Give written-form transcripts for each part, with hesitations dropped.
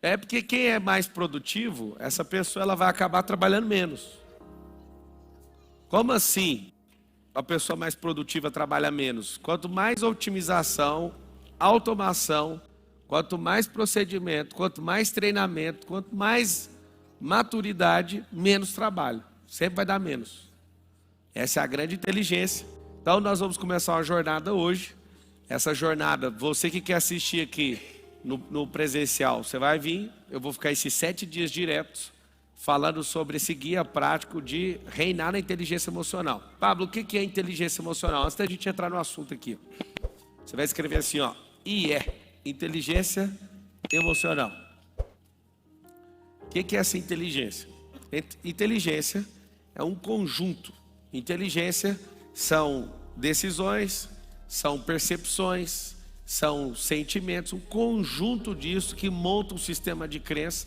É porque quem é mais produtivo, essa pessoa ela vai acabar trabalhando menos. Como assim? A pessoa mais produtiva trabalha menos. Quanto mais otimização, automação, quanto mais procedimento, quanto mais treinamento, quanto mais maturidade, menos trabalho. Sempre vai dar menos. Essa é a grande inteligência. Então nós vamos começar uma jornada hoje. Essa jornada, você que quer assistir aqui no presencial, você vai vir. Eu vou ficar esses 7 dias diretos falando sobre esse guia prático de reinar na inteligência emocional. Pablo, o que é inteligência emocional? Antes da gente entrar no assunto aqui, você vai escrever assim, ó, IE, inteligência emocional. O que é essa inteligência? Inteligência é um conjunto. Inteligência são decisões, são percepções, são sentimentos, um conjunto disso que monta um sistema de crença.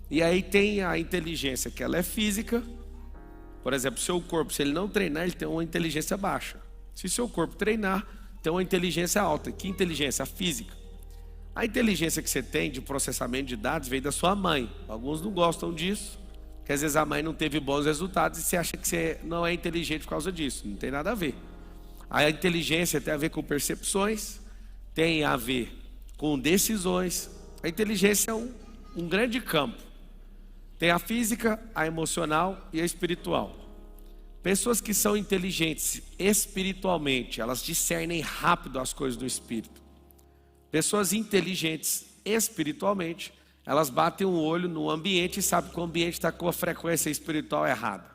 E aí tem a inteligência, que ela é física. Por exemplo, seu corpo, se ele não treinar, ele tem uma inteligência baixa. Se seu corpo treinar, tem uma inteligência alta. Que inteligência? A física. A inteligência que você tem de processamento de dados veio da sua mãe. Alguns não gostam disso, porque às vezes a mãe não teve bons resultados e você acha que você não é inteligente por causa disso. Não tem nada a ver. A inteligência tem a ver com percepções, tem a ver com decisões. A inteligência é um grande campo. Tem a física, a emocional e a espiritual. Pessoas que são inteligentes espiritualmente, elas discernem rápido as coisas do espírito. Pessoas inteligentes espiritualmente, elas batem um olho no ambiente e sabem que o ambiente está com a frequência espiritual errada.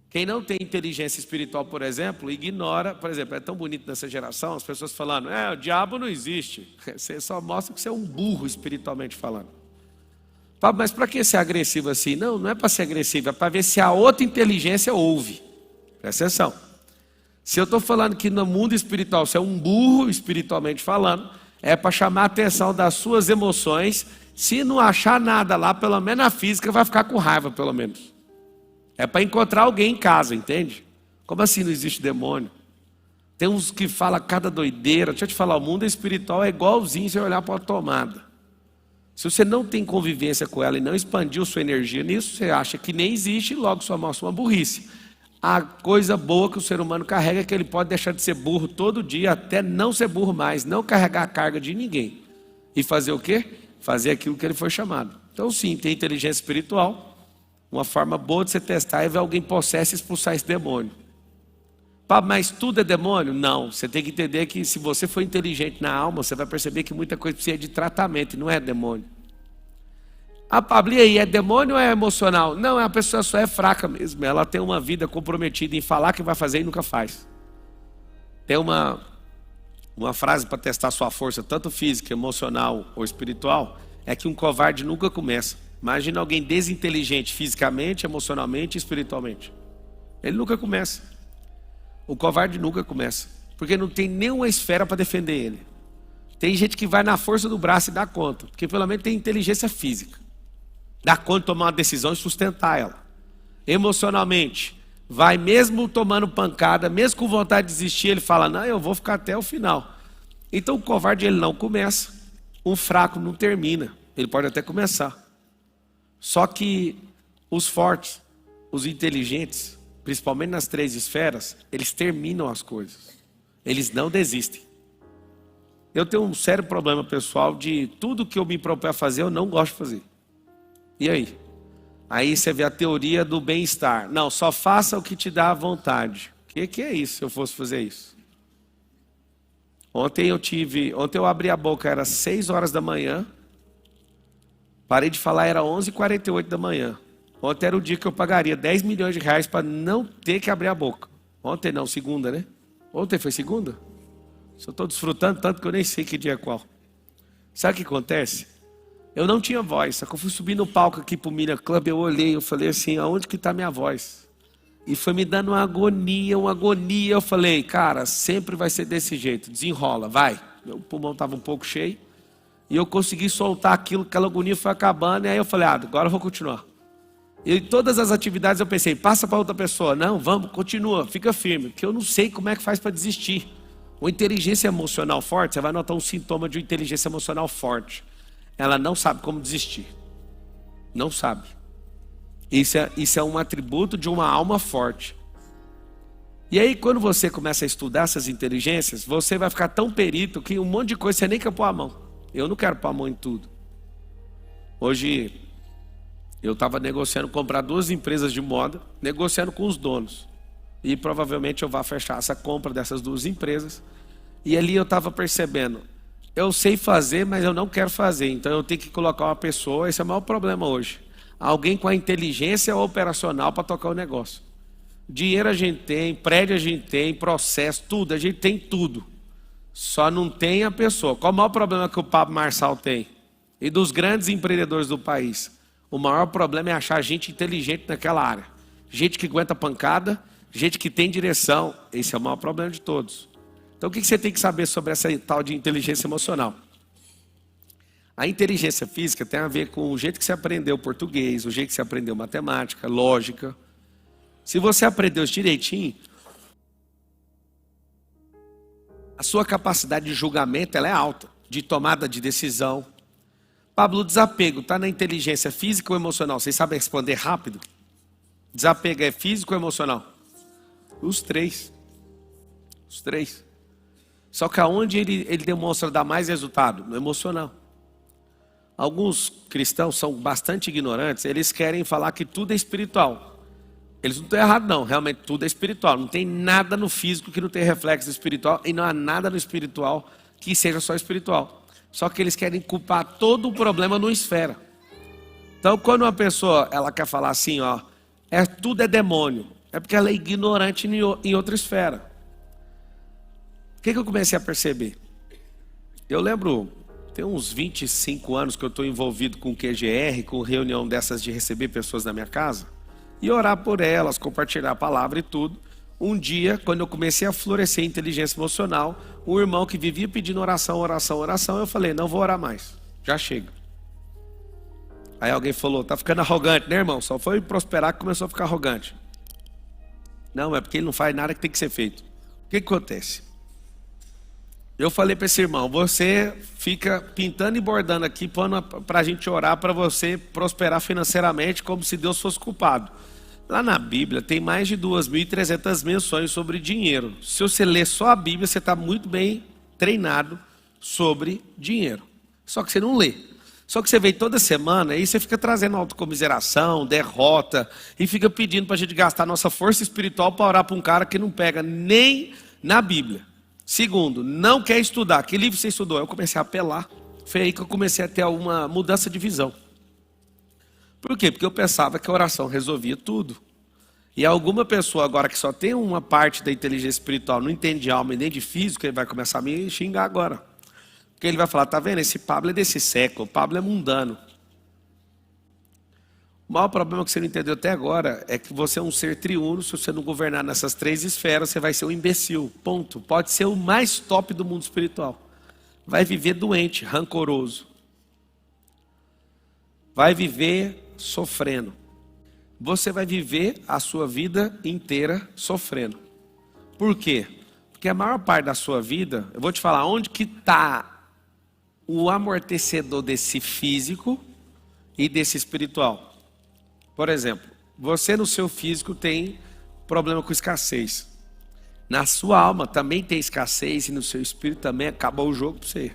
Quem não tem inteligência espiritual, por exemplo, ignora, por exemplo, é tão bonito nessa geração, as pessoas falando, o diabo não existe. Você só mostra que você é um burro espiritualmente falando. Pablo, mas para que ser agressivo assim? Não é para ser agressivo, é para ver se a outra inteligência ouve. Presta atenção. Se eu estou falando que no mundo espiritual você é um burro espiritualmente falando, é para chamar a atenção das suas emoções. Se não achar nada lá, pelo menos na física, vai ficar com raiva, pelo menos. É para encontrar alguém em casa, entende? Como assim não existe demônio? Tem uns que falam cada doideira. Deixa eu te falar, o mundo espiritual é igualzinho você olhar para uma tomada. Se você não tem convivência com ela e não expandiu sua energia nisso, você acha que nem existe e logo só mostra uma burrice. A coisa boa que o ser humano carrega é que ele pode deixar de ser burro todo dia, até não ser burro mais, não carregar a carga de ninguém. E fazer o quê? Fazer aquilo que ele foi chamado. Então sim, tem inteligência espiritual. Uma forma boa de você testar é ver alguém possesso e expulsar esse demônio. Mas tudo é demônio? Não, você tem que entender que se você for inteligente na alma, você vai perceber que muita coisa precisa de tratamento e não é demônio. Pablo, e aí, é demônio ou é emocional? Não, a pessoa só é fraca mesmo, ela tem uma vida comprometida em falar que vai fazer e nunca faz. Tem uma frase para testar sua força, tanto física, emocional ou espiritual, é que um covarde nunca começa. Imagina alguém desinteligente fisicamente, emocionalmente e espiritualmente. Ele nunca começa. O covarde nunca começa, porque não tem nenhuma esfera para defender ele. Tem gente que vai na força do braço e dá conta, porque pelo menos tem inteligência física. Dá conta de tomar uma decisão e sustentar ela. Emocionalmente, vai mesmo tomando pancada, mesmo com vontade de desistir, ele fala, não, eu vou ficar até o final. Então o covarde ele não começa, um fraco não termina, ele pode até começar. Só que os fortes, os inteligentes, principalmente nas 3 esferas, eles terminam as coisas. Eles não desistem. Eu tenho um sério problema pessoal de tudo que eu me proponho a fazer, eu não gosto de fazer. E aí? Aí você vê a teoria do bem-estar. Não, só faça o que te dá vontade. O que é isso se eu fosse fazer isso? Ontem eu abri a boca, era 6 horas da manhã. Parei de falar, era 11h48 da manhã. Ontem era o dia que eu pagaria 10 milhões de reais para não ter que abrir a boca. Ontem não, segunda, né? Ontem foi segunda? Só estou desfrutando tanto que eu nem sei que dia é qual. Sabe o que acontece? Eu não tinha voz, só que eu fui subir no palco aqui pro Mira Club, eu olhei, eu falei assim, aonde que está minha voz? E foi me dando uma agonia, eu falei, cara, sempre vai ser desse jeito, desenrola, vai. Meu pulmão estava um pouco cheio, e eu consegui soltar aquilo, aquela agonia foi acabando, e aí eu falei, agora eu vou continuar. E em todas as atividades eu pensei, passa para outra pessoa, não, vamos, continua, fica firme, porque eu não sei como é que faz para desistir. Uma inteligência emocional forte, você vai notar um sintoma de uma inteligência emocional forte. ela não sabe como desistir. Não sabe. Isso é um atributo de uma alma forte. E aí, quando você começa a estudar essas inteligências, você vai ficar tão perito que um monte de coisa você nem quer pôr a mão. Eu não quero pôr a mão em tudo. Hoje, eu estava negociando comprar 2 empresas de moda, negociando com os donos. E provavelmente eu vou fechar essa compra dessas 2 empresas. E ali eu estava percebendo, eu sei fazer, mas eu não quero fazer. Então eu tenho que colocar uma pessoa, esse é o maior problema hoje. Alguém com a inteligência operacional para tocar o negócio. Dinheiro a gente tem, prédio a gente tem, processo, tudo, a gente tem tudo. Só não tem a pessoa. Qual o maior problema que o Pablo Marçal tem? E dos grandes empreendedores do país? O maior problema é achar gente inteligente naquela área. Gente que aguenta pancada, gente que tem direção. Esse é o maior problema de todos. Então o que você tem que saber sobre essa tal de inteligência emocional? A inteligência física tem a ver com o jeito que você aprendeu português, o jeito que você aprendeu matemática, lógica. Se você aprendeu isso direitinho, a sua capacidade de julgamento ela é alta, de tomada de decisão. Pablo, desapego está na inteligência física ou emocional? Vocês sabem responder rápido? Desapego é físico ou emocional? Os três. Os três. Só que aonde ele demonstra dar mais resultado? No emocional. Alguns cristãos são bastante ignorantes, eles querem falar que tudo é espiritual. Eles não estão errados não, realmente tudo é espiritual. Não tem nada no físico que não tenha reflexo espiritual e não há nada no espiritual que seja só espiritual. Só que eles querem culpar todo o problema numa esfera. Então quando uma pessoa ela quer falar assim, ó, tudo é demônio, é porque ela é ignorante em outra esfera. O que eu comecei a perceber? Eu lembro, tem uns 25 anos que eu estou envolvido com QGR, com reunião dessas de receber pessoas na minha casa. E orar por elas, compartilhar a palavra e tudo. Um dia, quando eu comecei a florescer inteligência emocional, um irmão que vivia pedindo oração, eu falei, não vou orar mais, já chega. Aí alguém falou, tá ficando arrogante, né, irmão? Só foi prosperar que começou a ficar arrogante. Não, é porque ele não faz nada que tem que ser feito. O que acontece? Eu falei para esse irmão, você fica pintando e bordando aqui para a gente orar para você prosperar financeiramente como se Deus fosse culpado. Lá na Bíblia tem mais de 2.300 menções sobre dinheiro. Se você ler só a Bíblia, você está muito bem treinado sobre dinheiro. Só que você não lê. Só que você vem toda semana e você fica trazendo autocomiseração, derrota, e fica pedindo para a gente gastar nossa força espiritual para orar para um cara que não pega nem na Bíblia. Segundo, não quer estudar. Que livro você estudou? Eu comecei a apelar. Foi aí que eu comecei a ter uma mudança de visão. Por quê? Porque eu pensava que a oração resolvia tudo. E alguma pessoa agora que só tem uma parte da inteligência espiritual, não entende de alma e nem de físico, ele vai começar a me xingar agora. Porque ele vai falar, tá vendo? Esse Pablo é desse século, o Pablo é mundano. O maior problema que você não entendeu até agora é que você é um ser triuno. Se você não governar nessas 3 esferas, você vai ser um imbecil, ponto. Pode ser o mais top do mundo espiritual. Vai viver doente, rancoroso. Vai viver sofrendo. Você vai viver a sua vida inteira sofrendo. Por quê? Porque a maior parte da sua vida, eu vou te falar onde que está o amortecedor desse físico e desse espiritual. Por exemplo, você no seu físico tem problema com escassez. Na sua alma também tem escassez e no seu espírito também acabou o jogo para você.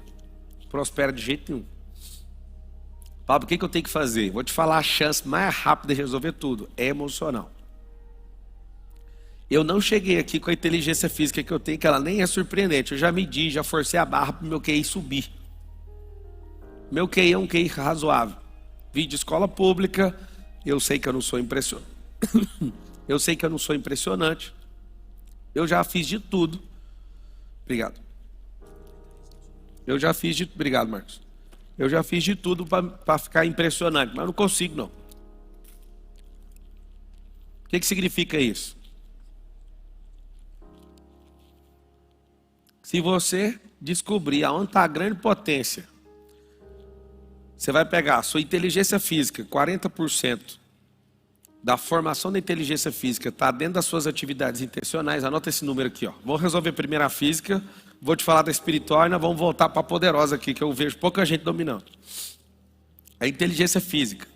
Prospera de jeito nenhum. Pablo, o que eu tenho que fazer? Vou te falar a chance mais rápida de resolver tudo. É emocional. Eu não cheguei aqui com a inteligência física que eu tenho, que ela nem é surpreendente. Eu já medi, já forcei a barra para o meu QI subir. Meu QI é um QI razoável. Vim de escola pública, eu sei que eu não sou impressionante. Eu sei que eu não sou impressionante. Eu já fiz de tudo. Obrigado. Obrigado, Marcos. Eu já fiz de tudo para ficar impressionante, mas não consigo não. O que significa isso? Se você descobrir aonde está a grande potência, você vai pegar a sua inteligência física, 40% da formação da inteligência física está dentro das suas atividades intencionais. Anota esse número aqui, ó. Vou resolver primeiro a física, vou te falar da espiritual e nós vamos voltar para a poderosa aqui, que eu vejo pouca gente dominando. A inteligência física.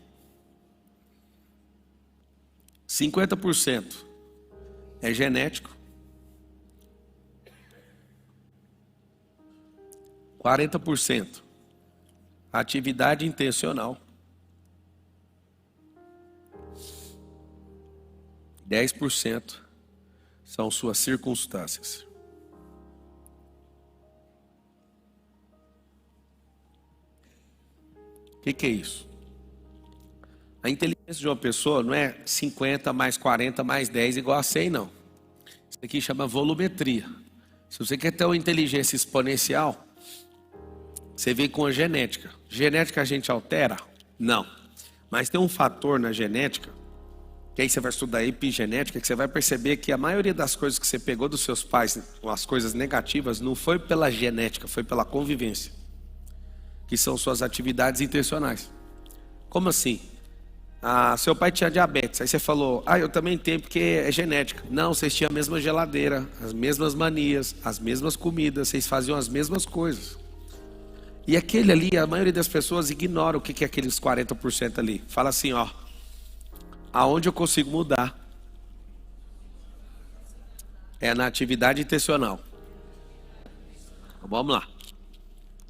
50% é genético. 40% atividade intencional. 10% são suas circunstâncias. O que é isso? A inteligência de uma pessoa não é 50 mais 40 mais 10 igual a 100, não. Isso aqui chama volumetria. Se você quer ter uma inteligência exponencial, você vem com a genética. Genética a gente altera? Não. Mas tem um fator na genética, que aí você vai estudar epigenética, que você vai perceber que a maioria das coisas que você pegou dos seus pais, as coisas negativas, não foi pela genética, foi pela convivência, que são suas atividades intencionais. Como assim? Seu pai tinha diabetes, aí você falou, eu também tenho porque é genética. Não, vocês tinham a mesma geladeira, as mesmas manias, as mesmas comidas, vocês faziam as mesmas coisas. E aquele ali, a maioria das pessoas ignora o que é aqueles 40% ali. Fala assim, aonde eu consigo mudar? É na atividade intencional. Vamos lá.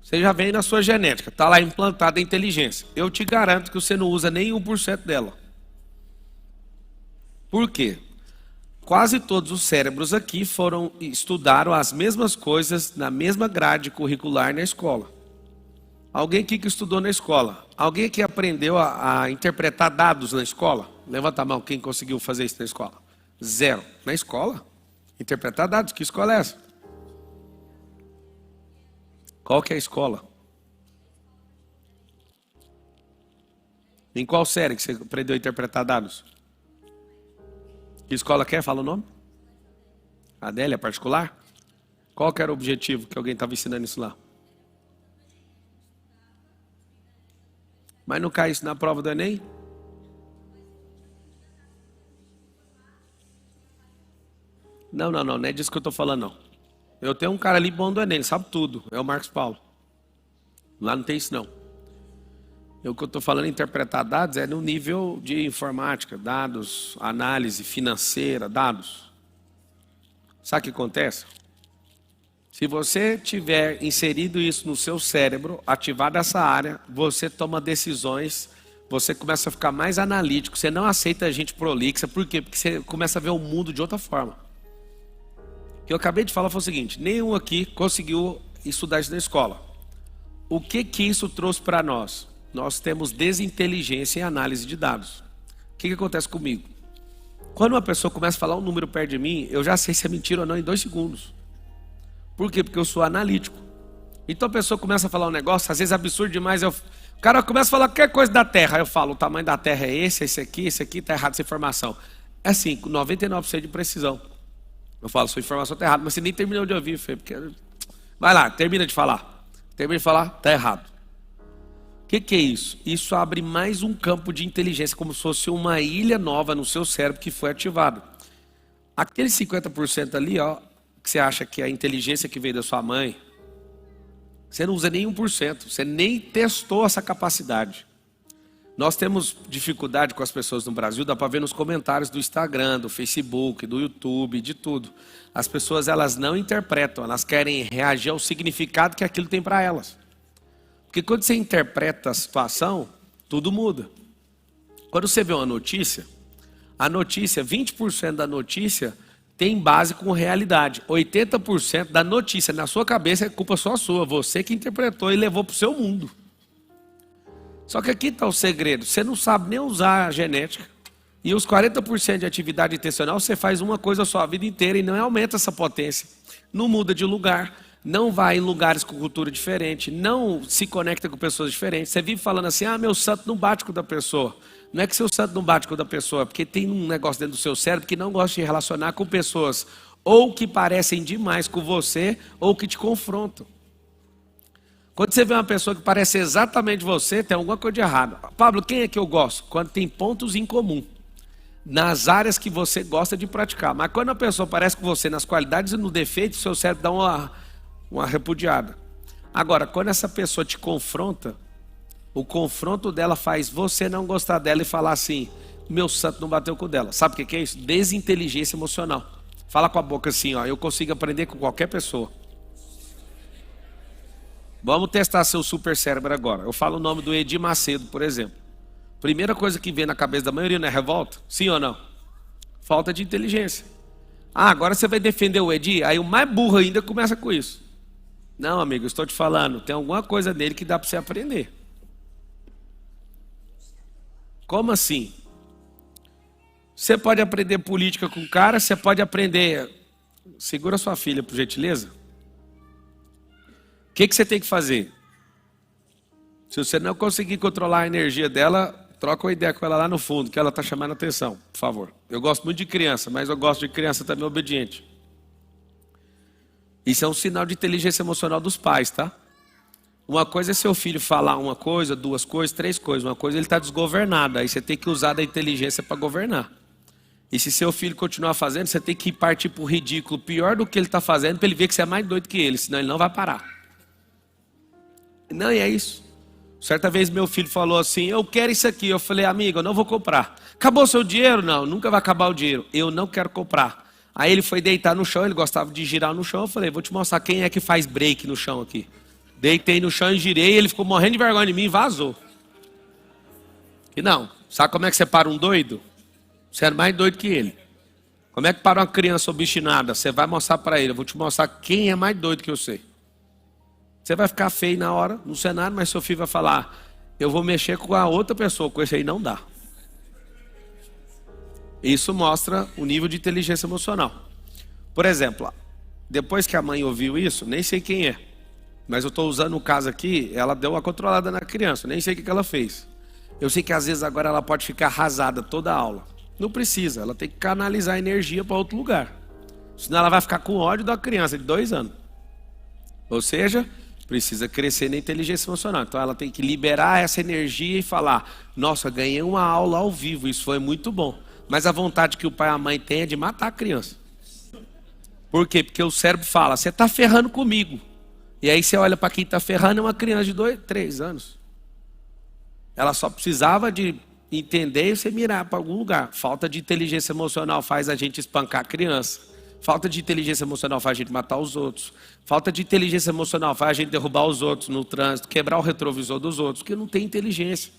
Você já vem na sua genética, está lá implantada a inteligência. Eu te garanto que você não usa nem 1% dela. Por quê? Quase todos os cérebros aqui estudaram as mesmas coisas na mesma grade curricular na escola. Alguém aqui que estudou na escola? Alguém aqui aprendeu a interpretar dados na escola? Levanta a mão, quem conseguiu fazer isso na escola? Zero. Na escola? Interpretar dados, que escola é essa? Qual que é a escola? Em qual série que você aprendeu a interpretar dados? Que escola que é? Fala o nome. Adélia, particular? Qual que era o objetivo que alguém estava ensinando isso lá? Mas não cai isso na prova do Enem? Não é disso que eu estou falando, não. Eu tenho um cara ali bom do Enem, ele sabe tudo, é o Marcos Paulo. Lá não tem isso, não. O que eu estou falando, interpretar dados, é no nível de informática, dados, análise financeira, dados. Sabe o que acontece? Se você tiver inserido isso no seu cérebro, ativado essa área, você toma decisões, você começa a ficar mais analítico, você não aceita a gente prolixa. Por quê? Porque você começa a ver o mundo de outra forma. O que eu acabei de falar foi o seguinte, nenhum aqui conseguiu estudar isso na escola. O que isso trouxe para nós? Nós temos desinteligência em análise de dados. O que acontece comigo? Quando uma pessoa começa a falar um número perto de mim, eu já sei se é mentira ou não em 2 segundos. Por quê? Porque eu sou analítico. Então a pessoa começa a falar um negócio, às vezes absurdo demais, o cara começa a falar qualquer coisa da Terra, aí eu falo, o tamanho da Terra é esse aqui está errado essa informação. É assim, com 99% de precisão. Eu falo, sua informação está errada, mas você nem terminou de ouvir, Fê, porque... Vai lá, termina de falar. Termina de falar, está errado. O que é isso? Isso abre mais um campo de inteligência, como se fosse uma ilha nova no seu cérebro que foi ativado. Aquele 50% ali, que você acha que é a inteligência que veio da sua mãe, você não usa nem 1%, você nem testou essa capacidade. Nós temos dificuldade com as pessoas no Brasil, dá para ver nos comentários do Instagram, do Facebook, do YouTube, de tudo. As pessoas, elas não interpretam, elas querem reagir ao significado que aquilo tem para elas. Porque quando você interpreta a situação, tudo muda. Quando você vê uma notícia, a notícia, 20% da notícia tem base com realidade. 80% da notícia na sua cabeça é culpa só sua, você que interpretou e levou para o seu mundo. Só que aqui está o segredo, você não sabe nem usar a genética, e os 40% de atividade intencional, você faz uma coisa a sua vida inteira e não aumenta essa potência. Não muda de lugar, não vai em lugares com cultura diferente, não se conecta com pessoas diferentes. Você vive falando assim, meu santo não bate com o da pessoa. Não é que seu santo não bate com o da pessoa, porque tem um negócio dentro do seu cérebro que não gosta de relacionar com pessoas ou que parecem demais com você ou que te confrontam. Quando você vê uma pessoa que parece exatamente você, tem alguma coisa de errado. Pablo, quem é que eu gosto? Quando tem pontos em comum, nas áreas que você gosta de praticar. Mas quando a pessoa parece com você nas qualidades e no defeito, seu cérebro dá uma repudiada. Agora, quando essa pessoa te confronta, O confronto dela faz você não gostar dela e falar assim: meu santo não bateu com o dela. Sabe o que é isso? Desinteligência emocional. Fala com a boca assim, ó: eu consigo aprender com qualquer pessoa. Vamos testar seu super cérebro agora. Eu falo o nome do Edir Macedo, por exemplo. Primeira coisa que vem na cabeça da maioria não é revolta? Sim ou não? Falta de inteligência. Ah, agora você vai defender o Edir? Aí o mais burro ainda começa com isso. Não, amigo, eu estou te falando, tem alguma coisa nele que dá para você aprender. Como assim? Você pode aprender política com o cara, você pode aprender... Segura sua filha, por gentileza. O que você tem que fazer? Se você não conseguir controlar a energia dela, troca uma ideia com ela lá no fundo, que ela está chamando a atenção, por favor. Eu gosto muito de criança, mas eu gosto de criança também obediente. Isso é um sinal de inteligência emocional dos pais, tá? Uma coisa é seu filho falar uma coisa, duas coisas, três coisas. Uma coisa ele está desgovernado, aí você tem que usar da inteligência para governar. E se seu filho continuar fazendo, você tem que partir para o ridículo pior do que ele está fazendo, para ele ver que você é mais doido que ele, senão ele não vai parar. Não, e é isso. Certa vez meu filho falou assim: eu quero isso aqui. Eu falei: amigo, eu não vou comprar. Acabou seu dinheiro? Não, nunca vai acabar o dinheiro. Eu não quero comprar. Aí ele foi deitar no chão, ele gostava de girar no chão. Eu falei: vou te mostrar quem é que faz break no chão aqui. Deitei no chão e girei, ele ficou morrendo de vergonha de mim e vazou. E não, sabe como é que você para um doido? Você é mais doido que ele. Como é que para uma criança obstinada? Você vai mostrar para ele: eu vou te mostrar quem é mais doido que eu sei. Você vai ficar feio na hora, no cenário, mas seu filho vai falar: eu vou mexer com a outra pessoa, com esse aí não dá. Isso mostra o nível de inteligência emocional. Por exemplo, depois que a mãe ouviu isso, nem sei quem é, mas eu estou usando o caso aqui, ela deu uma controlada na criança, nem sei o que ela fez. Eu sei que às vezes agora ela pode ficar arrasada toda a aula. Não precisa, ela tem que canalizar a energia para outro lugar. Senão ela vai ficar com ódio da criança de 2 anos. Ou seja, precisa crescer na inteligência emocional. Então ela tem que liberar essa energia e falar: nossa, ganhei uma aula ao vivo, isso foi muito bom. Mas a vontade que o pai e a mãe têm é de matar a criança. Por quê? Porque o cérebro fala: você está ferrando comigo. E aí você olha para quem está ferrando, é uma criança de 2, 3 anos. Ela só precisava de entender e você mirar para algum lugar. Falta de inteligência emocional faz a gente espancar a criança. Falta de inteligência emocional faz a gente matar os outros. Falta de inteligência emocional faz a gente derrubar os outros no trânsito, quebrar o retrovisor dos outros, porque não tem inteligência.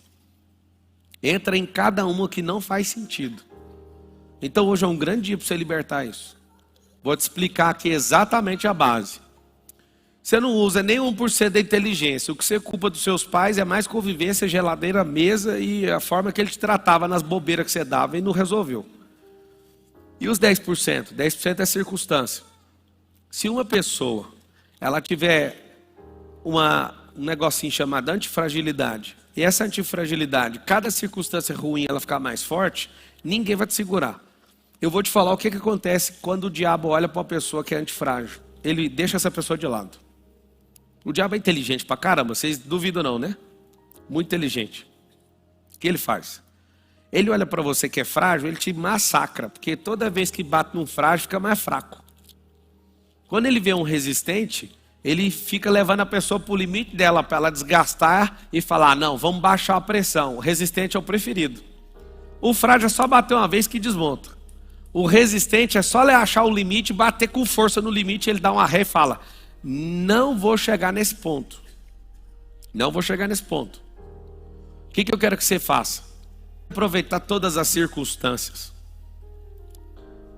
Entra em cada uma que não faz sentido. Então hoje é um grande dia para você libertar isso. Vou te explicar aqui exatamente a base. Você não usa nem 1% da inteligência. O que você culpa dos seus pais é mais convivência, geladeira, mesa e a forma que ele te tratava nas bobeiras que você dava e não resolveu. E os 10%? 10% é circunstância. Se uma pessoa ela tiver um negocinho chamado antifragilidade, e essa antifragilidade, cada circunstância ruim ela ficar mais forte, ninguém vai te segurar. Eu vou te falar o que acontece quando o diabo olha para uma pessoa que é antifrágil. Ele deixa essa pessoa de lado. O diabo é inteligente pra caramba, vocês duvidam não, né? Muito inteligente. O que ele faz? Ele olha para você que é frágil, ele te massacra, porque toda vez que bate num frágil, fica mais fraco. Quando ele vê um resistente, ele fica levando a pessoa para o limite dela, para ela desgastar e falar: não, vamos baixar a pressão. O resistente é o preferido. O frágil é só bater uma vez que desmonta. O resistente é só achar o limite, bater com força no limite, ele dá uma ré e fala: não vou chegar nesse ponto. Não vou chegar nesse ponto. O que eu quero que você faça? Aproveitar todas as circunstâncias.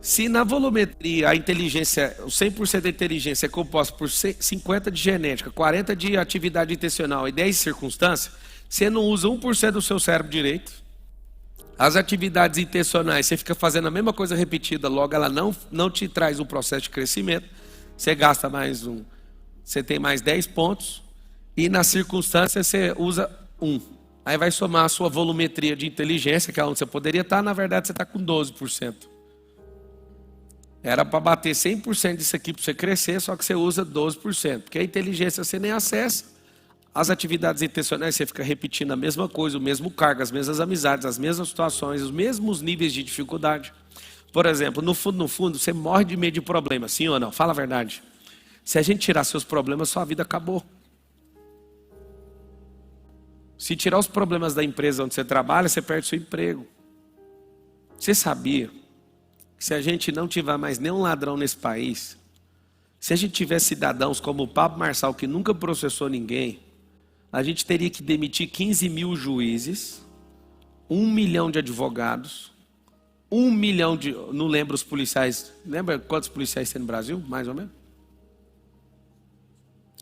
Se na volumetria a inteligência, o 100% da inteligência é composta por 50 de genética, 40 de atividade intencional e 10 de circunstância, você não usa 1% do seu cérebro direito. As atividades intencionais, você fica fazendo a mesma coisa repetida, logo ela não te traz um processo de crescimento. Você gasta mais você tem mais 10 pontos. E na circunstância você usa 1. Aí vai somar a sua volumetria de inteligência, que é onde você poderia estar, na verdade você está com 12%. Era para bater 100% disso aqui para você crescer, só que você usa 12%. Porque a inteligência você nem acessa. As atividades intencionais você fica repetindo a mesma coisa, o mesmo cargo, as mesmas amizades, as mesmas situações, os mesmos níveis de dificuldade. Por exemplo, no fundo, você morre de medo de problema, sim ou não? Fala a verdade. Se a gente tirar seus problemas, sua vida acabou. Se tirar os problemas da empresa onde você trabalha, você perde seu emprego. Você sabia que se a gente não tiver mais nenhum ladrão nesse país, se a gente tiver cidadãos como o Pablo Marçal, que nunca processou ninguém, a gente teria que demitir 15 mil juízes, 1 milhão de advogados, 1 milhão de... Não lembro os policiais. Lembra quantos policiais tem no Brasil? Mais ou menos?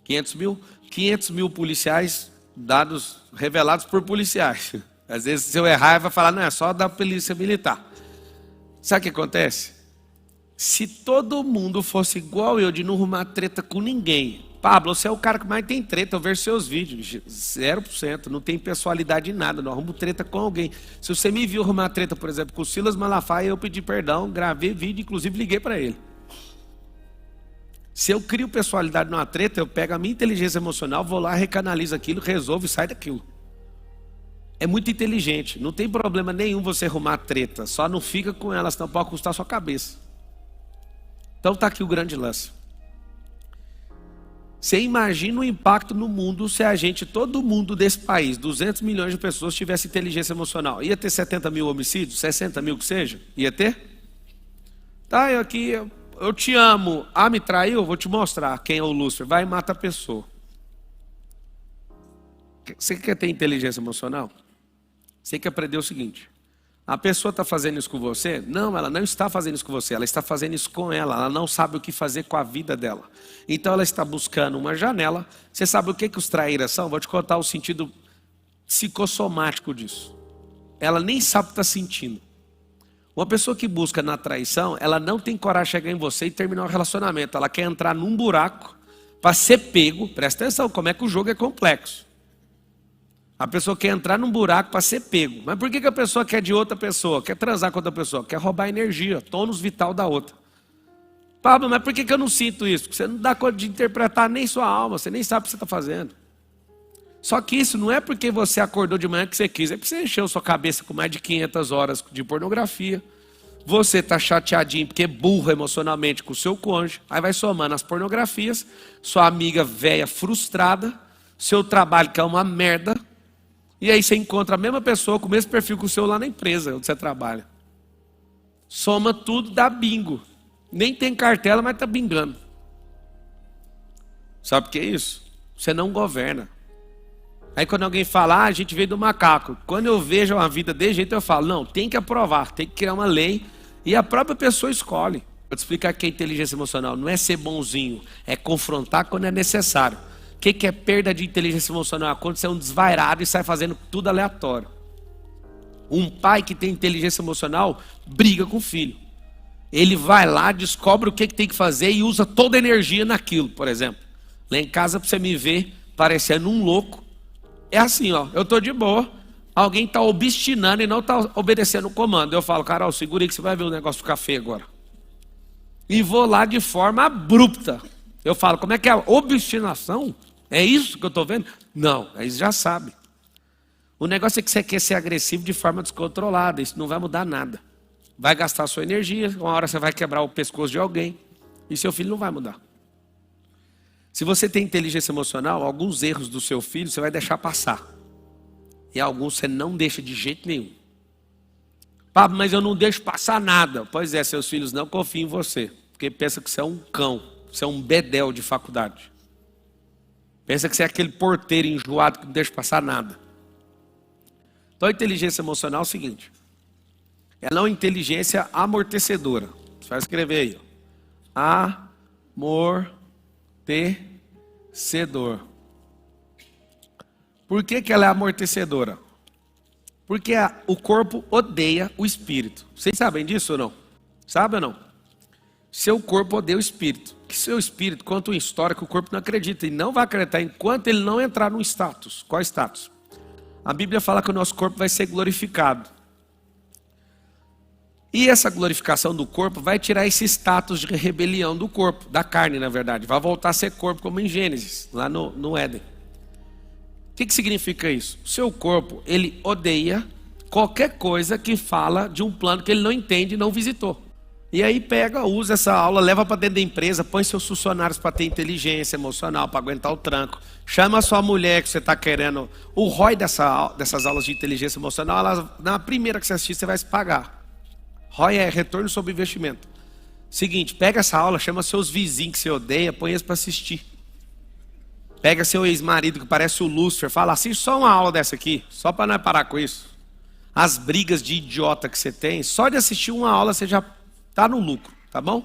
500 mil? 500 mil policiais, dados revelados por policiais. Às vezes, se eu errar, vai falar, não, é só da polícia militar. Sabe o que acontece? Se todo mundo fosse igual eu, de não arrumar treta com ninguém. Pablo, você é o cara que mais tem treta, eu vejo seus vídeos. 0%, não tem pessoalidade em nada, não arrumo treta com alguém. Se você me viu arrumar treta, por exemplo, com o Silas Malafaia, eu pedi perdão, gravei vídeo, inclusive liguei para ele. Se eu crio pessoalidade numa treta, eu pego a minha inteligência emocional, vou lá, recanalizo aquilo, resolvo e sai daquilo. É muito inteligente, não tem problema nenhum você arrumar treta, só não fica com ela, senão pode custar a sua cabeça. Então está aqui o grande lance. Você imagina o impacto no mundo se a gente, todo mundo desse país, 200 milhões de pessoas, tivesse inteligência emocional. Ia ter 70 mil homicídios, 60 mil que seja? Ia ter? Tá, eu te amo. Ah, me traiu? Vou te mostrar quem é o Lúcifer. Vai e mata a pessoa. Você quer ter inteligência emocional? Você tem que aprender o seguinte. A pessoa está fazendo isso com você? Não, ela não está fazendo isso com você. Ela está fazendo isso com ela. Ela não sabe o que fazer com a vida dela. Então ela está buscando uma janela. Você sabe o que os traíras são? Vou te contar o sentido psicossomático disso. Ela nem sabe o que está sentindo. Uma pessoa que busca na traição, ela não tem coragem de chegar em você e terminar o relacionamento. Ela quer entrar num buraco para ser pego. Presta atenção, como é que o jogo é complexo. A pessoa quer entrar num buraco para ser pego. Mas por que a pessoa quer de outra pessoa? Quer transar com outra pessoa? Quer roubar a energia, tônus vital da outra. Pablo, mas por que eu não sinto isso? Porque você não dá conta de interpretar nem sua alma, você nem sabe o que você está fazendo. Só que isso não é porque você acordou de manhã que você quis, é porque você encheu sua cabeça com mais de 500 horas de pornografia. Você está chateadinho porque é burro emocionalmente com o seu cônjuge. Aí vai somando as pornografias, sua amiga velha frustrada, seu trabalho que é uma merda. E aí você encontra a mesma pessoa com o mesmo perfil que o seu lá na empresa onde você trabalha. Soma tudo, dá bingo. Nem tem cartela, mas está bingando. Sabe o que é isso? Você não governa. Aí quando alguém fala, a gente veio do macaco. Quando eu vejo uma vida desse jeito, eu falo, não, tem que aprovar, tem que criar uma lei. E a própria pessoa escolhe. Vou te explicar que a inteligência emocional não é ser bonzinho, é confrontar quando é necessário. O que é perda de inteligência emocional? Quando você é um desvairado e sai fazendo tudo aleatório. Um pai que tem inteligência emocional briga com o filho. Ele vai lá, descobre o que tem que fazer e usa toda a energia naquilo, por exemplo. Lá em casa, para você me ver parecendo um louco, é assim, ó, eu estou de boa, alguém está obstinando e não está obedecendo o comando. Eu falo, Carol, segura aí que você vai ver o negócio ficar feio agora. E vou lá de forma abrupta. Eu falo, como é que é a obstinação? É isso que eu estou vendo? Não, aí já sabe. O negócio é que você quer ser agressivo de forma descontrolada. Isso não vai mudar nada. Vai gastar a sua energia, uma hora você vai quebrar o pescoço de alguém. E seu filho não vai mudar. Se você tem inteligência emocional, alguns erros do seu filho você vai deixar passar. E alguns você não deixa de jeito nenhum. Pablo, mas eu não deixo passar nada. Pois é, seus filhos não confiam em você. Porque pensa que você é um cão. Você é um bedel de faculdade. Pensa que você é aquele porteiro enjoado que não deixa passar nada. Então a inteligência emocional é o seguinte. Ela é uma inteligência amortecedora. Você vai escrever aí. Amortecedor. Por que ela é amortecedora? Porque o corpo odeia o espírito. Vocês sabem disso ou não? Sabe ou não? Seu corpo odeia o espírito. Que seu espírito conta uma história que o corpo não acredita. E não vai acreditar enquanto ele não entrar num status. Qual status? A Bíblia fala que o nosso corpo vai ser glorificado. E essa glorificação do corpo vai tirar esse status de rebelião do corpo, da carne na verdade. Vai voltar a ser corpo como em Gênesis, lá no Éden. O que significa isso? O seu corpo, ele odeia qualquer coisa que fala de um plano que ele não entende e não visitou. E aí pega, usa essa aula, leva para dentro da empresa, põe seus funcionários para ter inteligência emocional, para aguentar o tranco. Chama a sua mulher que você está querendo. O ROI dessas aulas de inteligência emocional, na primeira que você assistir, você vai se pagar. ROI é retorno sobre investimento. Seguinte, pega essa aula, chama seus vizinhos que você odeia, põe eles para assistir. Pega seu ex-marido que parece o Lúcifer, fala, assiste só uma aula dessa aqui, só para não parar com isso. As brigas de idiota que você tem, só de assistir uma aula você já está no lucro, tá bom?